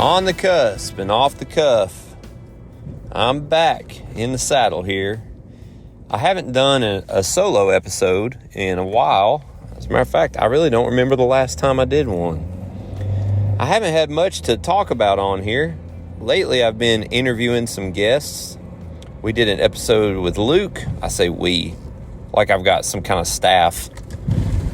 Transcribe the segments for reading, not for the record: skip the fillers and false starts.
On the cusp and off the cuff, I'm back in the saddle here. I haven't done a solo episode in a while. As a matter of fact, I really don't remember the last time I did one. I haven't had much to talk about on here. Lately, I've been interviewing some guests. We did an episode with Luke. I say we, like I've got some kind of staff.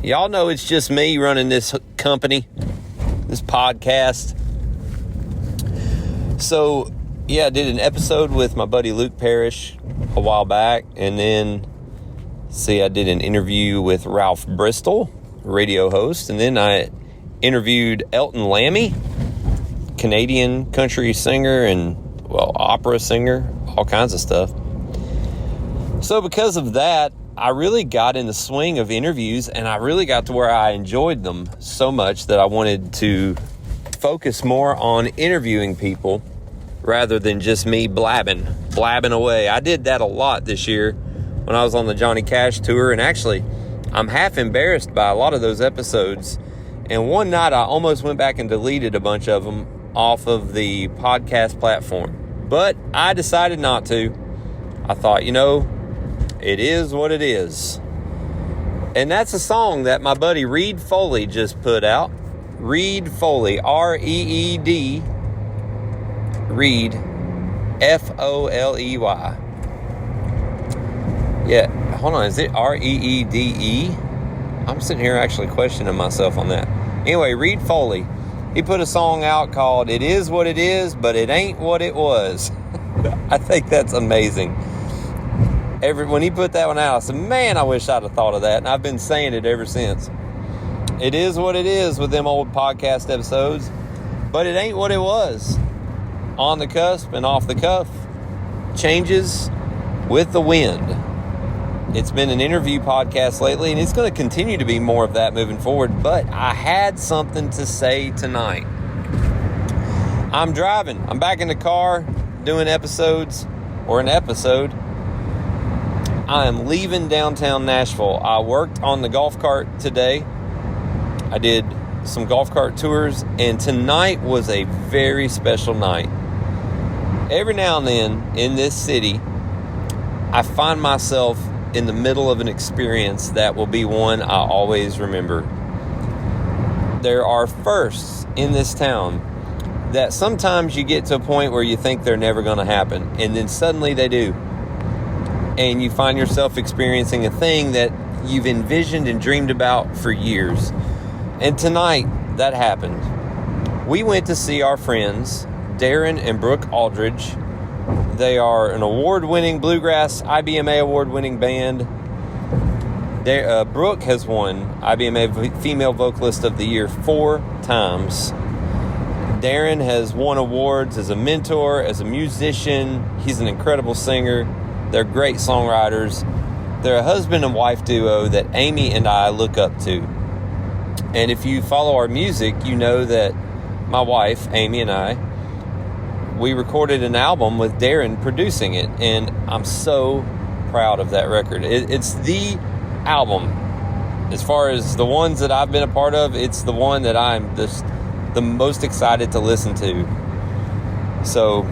Y'all know it's just me running this company, this podcast. So, yeah, I did an episode with my buddy Luke Parrish a while back. And then, I did an interview with Ralph Bristol, radio host. And then I interviewed Elton Lammy, Canadian country singer and, opera singer, all kinds of stuff. So because of that, I really got in the swing of interviews, and I really got to where I enjoyed them so much that I wanted to focus more on interviewing people rather than just me blabbing away. I did that a lot this year when I was on the Johnny Cash tour, and actually I'm half embarrassed by a lot of those episodes. And one night I almost went back and deleted a bunch of them off of the podcast platform, but I decided not to. I thought, it is what it is. And that's a song that my buddy Reed Foley just put out. Reed Foley, R-E-E-D, Reed, F-O-L-E-Y. Yeah, hold on, is it R-E-E-D-E? I'm sitting here actually questioning myself on that. Anyway, Reed Foley, he put a song out called It Is What It Is, But It Ain't What It Was. I think that's amazing. When he put that one out, I said, man, I wish I'd have thought of that. And I've been saying it ever since. It is what it is with them old podcast episodes, but it ain't what it was. On the cusp and off the cuff, changes with the wind. It's been an interview podcast lately, and it's going to continue to be more of that moving forward, but I had something to say tonight. I'm driving. I'm back in the car doing an episode. I am leaving downtown Nashville. I worked on the golf cart today. I did some golf cart tours, and tonight was a very special night. Every now and then in this city, I find myself in the middle of an experience that will be one I always remember. There are firsts in this town that sometimes you get to a point where you think they're never going to happen, and then suddenly they do. And you find yourself experiencing a thing that you've envisioned and dreamed about for years. And tonight, that happened. We went to see our friends, Darren and Brooke Aldridge. They are an award-winning bluegrass, IBMA award-winning band. Brooke has won IBMA Female Vocalist of the Year 4 times. Darren has won awards as a mentor, as a musician. He's an incredible singer. They're great songwriters. They're a husband and wife duo that Amy and I look up to. And if you follow our music, you know that my wife, Amy, and I, we recorded an album with Darren producing it. And I'm so proud of that record. It's the album. As far as the ones that I've been a part of, it's the one that I'm the most excited to listen to. So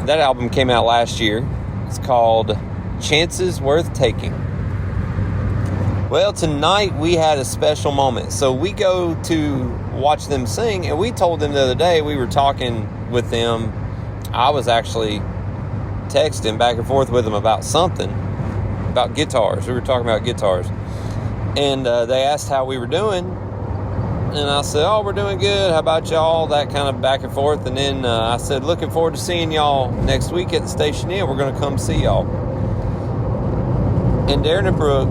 that album came out last year. It's called Chances Worth Taking. Well, tonight we had a special moment. So we go to watch them sing, and we told them the other day, we were talking with them. I was actually texting back and forth with them about something, about guitars. We were talking about guitars. And they asked how we were doing. And I said, we're doing good. How about y'all? That kind of back and forth. And then I said, looking forward to seeing y'all next week at the Station Inn. We're going to come see y'all. And Darren and Brooke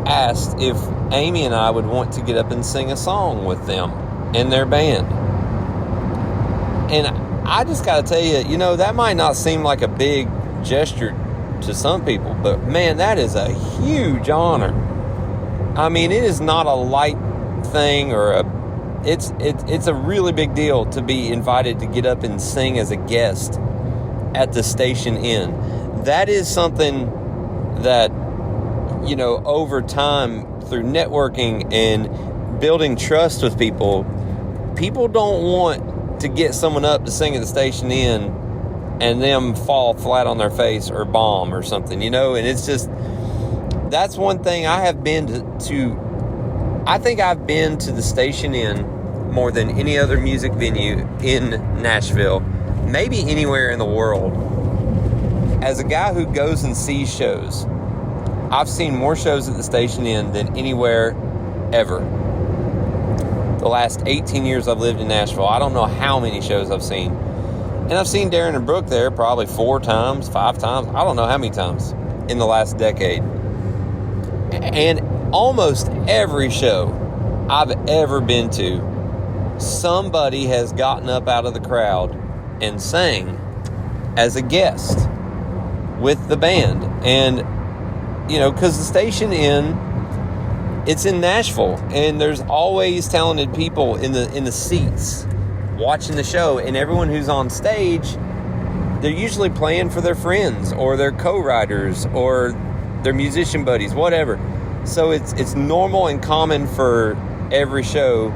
asked if Amy and I would want to get up and sing a song with them and their band. And I just got to tell you, that might not seem like a big gesture to some people, but man, that is a huge honor. I mean, it is not a light thing it's a really big deal to be invited to get up and sing as a guest at the Station Inn. That is something that, over time through networking and building trust with people don't want to get someone up to sing at the station inn and them fall flat on their face or bomb or something, you know? And it's just, that's one thing I have been to I think I've been to the station inn more than any other music venue in Nashville, maybe anywhere in the world. As a guy who goes and sees shows, I've seen more shows at the station inn than anywhere ever. The last 18 years I've lived in Nashville, I don't know how many shows I've seen. And I've seen Darren and Brooke there probably 4 times, 5 times, I don't know how many times in the last decade. And almost every show I've ever been to, somebody has gotten up out of the crowd and sang as a guest with the band. And, you know, because the station inn, it's in Nashville, and there's always talented people in the seats watching the show, and everyone who's on stage, they're usually playing for their friends or their co-writers or their musician buddies, whatever. So it's normal and common for every show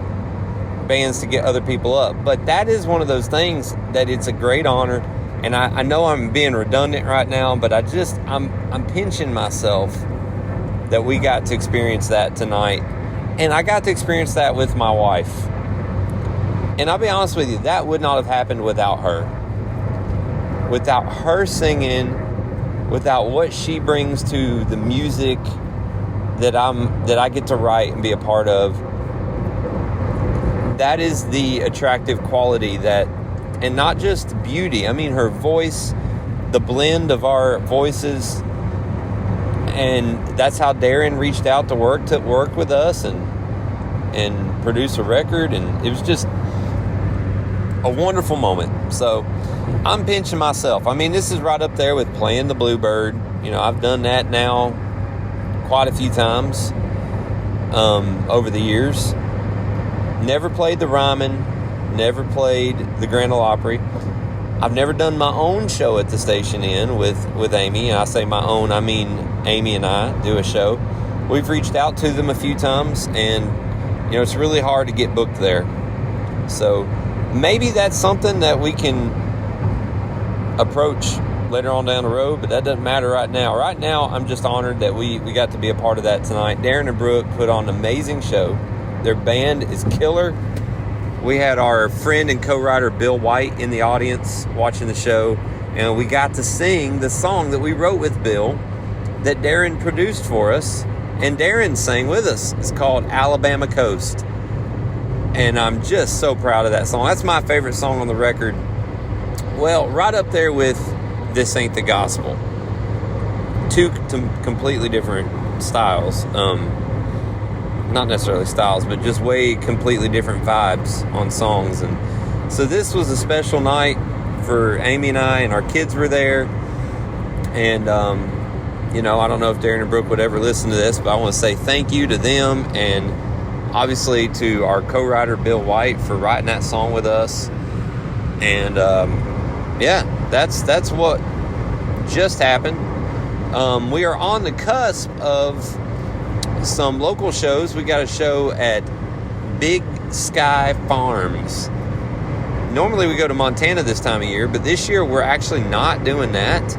bands to get other people up. But that is one of those things that it's a great honor. And I know I'm being redundant right now, but I'm pinching myself that we got to experience that tonight. And I got to experience that with my wife. And I'll be honest with you, that would not have happened without her. Without her singing, without what she brings to the music that I get to write and be a part of. That is the attractive quality that, and not just beauty. I mean, her voice, the blend of our voices, and that's how Darren reached out to work with us and produce a record, and it was just a wonderful moment. So I'm pinching myself. I mean, this is right up there with playing the Bluebird. You know, I've done that now quite a few times over the years. Never played the Ryman, never played the Grand Ole Opry. I've never done my own show at the station inn with Amy. And I say my own, I mean Amy and I do a show. We've reached out to them a few times, and you know, it's really hard to get booked there. So maybe that's something that we can approach later on down the road, but that doesn't matter right now. Right now, I'm just honored that we got to be a part of that tonight. Darren and Brooke put on an amazing show. Their band is killer. We had our friend and co-writer Bill White in the audience watching the show, and we got to sing the song that we wrote with Bill that Darren produced for us, and Darren sang with us. It's called Alabama Coast, and I'm just so proud of that song. That's my favorite song on the record. Well, right up there with This Ain't the Gospel. 2 completely different styles. Not necessarily styles, but just way completely different vibes on songs. And so this was a special night for Amy and I, and our kids were there. And, you know, I don't know if Darren and Brooke would ever listen to this, but I want to say thank you to them, and obviously to our co-writer Bill White for writing that song with us. And, yeah, that's what just happened. We are on the cusp of some local shows. We got a show at Big Sky Farms. Normally we go to Montana this time of year, but this year we're actually not doing that.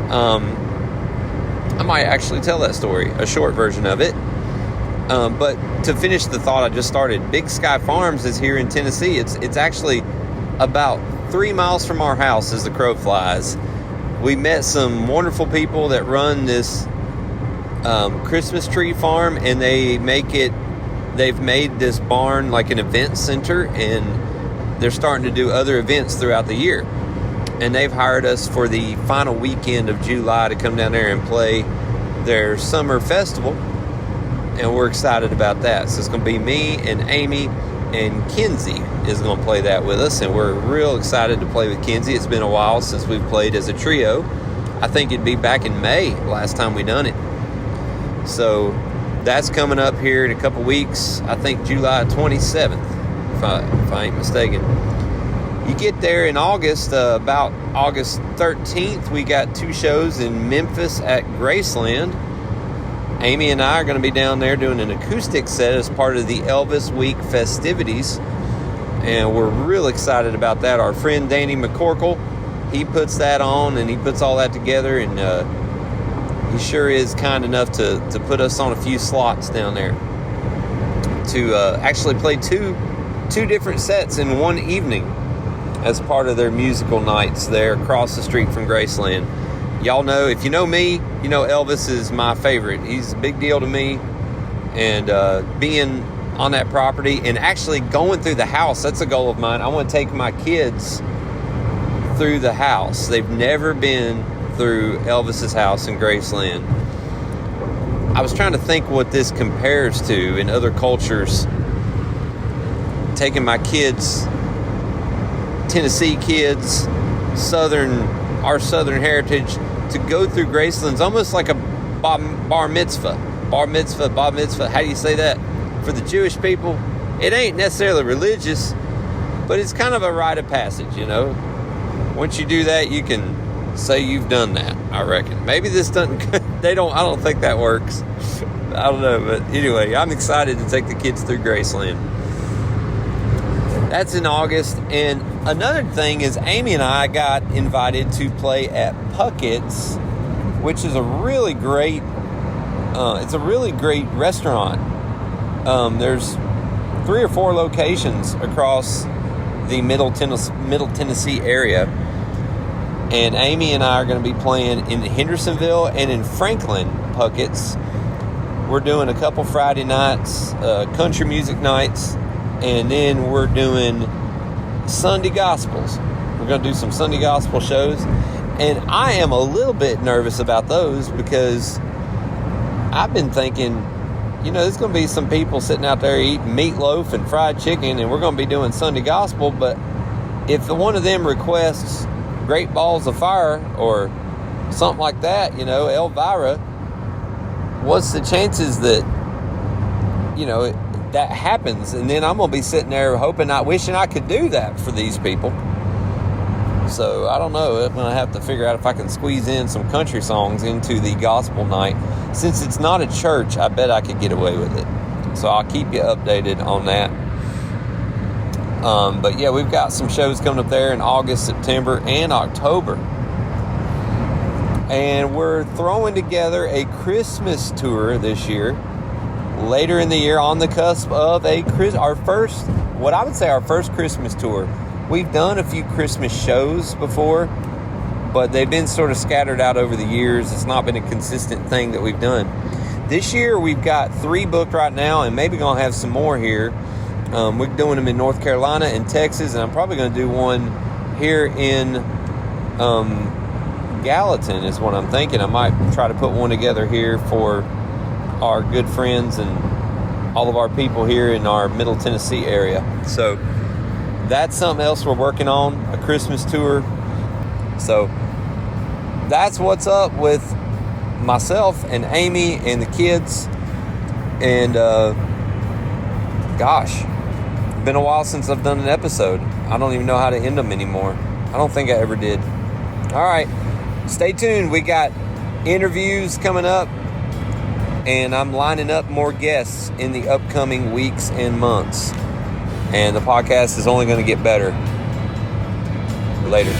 I might actually tell that story, a short version of it. But to finish the thought I just started, Big Sky Farms is here in Tennessee. It's actually about 3 miles from our house as the crow flies. We met some wonderful people that run this Christmas tree farm, and they've made this barn like an event center, and they're starting to do other events throughout the year. And they've hired us for the final weekend of July to come down there and play their summer festival, and we're excited about that. So it's going to be me and Amy, and Kinsey is going to play that with us, and we're real excited to play with Kinsey. It's been a while since we've played as a trio. I think it'd be back in May last time we done it. So that's coming up here in a couple weeks. I think July 27th, if I ain't mistaken. You get there in August, about August 13th, we got 2 shows in Memphis at Graceland. Amy and I are going to be down there doing an acoustic set as part of the Elvis Week festivities. and we're real excited about that. Our friend Danny McCorkle, he puts that on, and he puts all that together, and he sure is kind enough to put us on a few slots down there to actually play two different sets in one evening as part of their musical nights there across the street from Graceland. Y'all know, if you know me, you know Elvis is my favorite. He's a big deal to me, and being on that property and actually going through the house, that's a goal of mine. I want to take my kids through the house. They've never been through Elvis's house in Graceland. I was trying to think what this compares to in other cultures. Taking my kids, Tennessee kids, our southern heritage, to go through Graceland's almost like a bar mitzvah. How do you say that? For the Jewish people, it ain't necessarily religious, but it's kind of a rite of passage, you know. Once you do that, you can say you've done that, I reckon. Maybe this doesn't, I don't think that works. I don't know, but anyway, I'm excited to take the kids through Graceland. That's in August. And another thing is Amy and I got invited to play at Puckett's, which is a really great restaurant. There's 3 or 4 locations across the Middle Tennessee area. And Amy and I are going to be playing in Hendersonville and in Franklin Puckett's. We're doing a couple Friday nights, country music nights, and then we're doing Sunday Gospels. We're going to do some Sunday Gospel shows. And I am a little bit nervous about those because I've been thinking, you know, there's going to be some people sitting out there eating meatloaf and fried chicken, and we're going to be doing Sunday Gospel. But if one of them requests Great Balls of Fire or something like that, you know, Elvira, what's the chances that, you know, that happens? And then I'm going to be sitting there wishing I could do that for these people. So I don't know. I'm going to have to figure out if I can squeeze in some country songs into the gospel night. Since it's not a church, I bet I could get away with it. So I'll keep you updated on that. But yeah, we've got some shows coming up there in August, September, and October. And we're throwing together a Christmas tour this year. Later in the year, on the cusp of our first Christmas tour. We've done a few Christmas shows before, but they've been sort of scattered out over the years. It's not been a consistent thing that we've done. This year, we've got 3 booked right now, and maybe going to have some more here. We're doing them in North Carolina and Texas, and I'm probably going to do one here in Gallatin is what I'm thinking. I might try to put one together here for our good friends and all of our people here in our Middle Tennessee area. So that's something else we're working on, a Christmas tour. So that's what's up with myself and Amy and the kids. And gosh, it's been a while since I've done an episode. I don't even know how to end them anymore. I don't think I ever did. All right, stay tuned. We got interviews coming up, and I'm lining up more guests in the upcoming weeks and months. And the podcast is only going to get better. Later.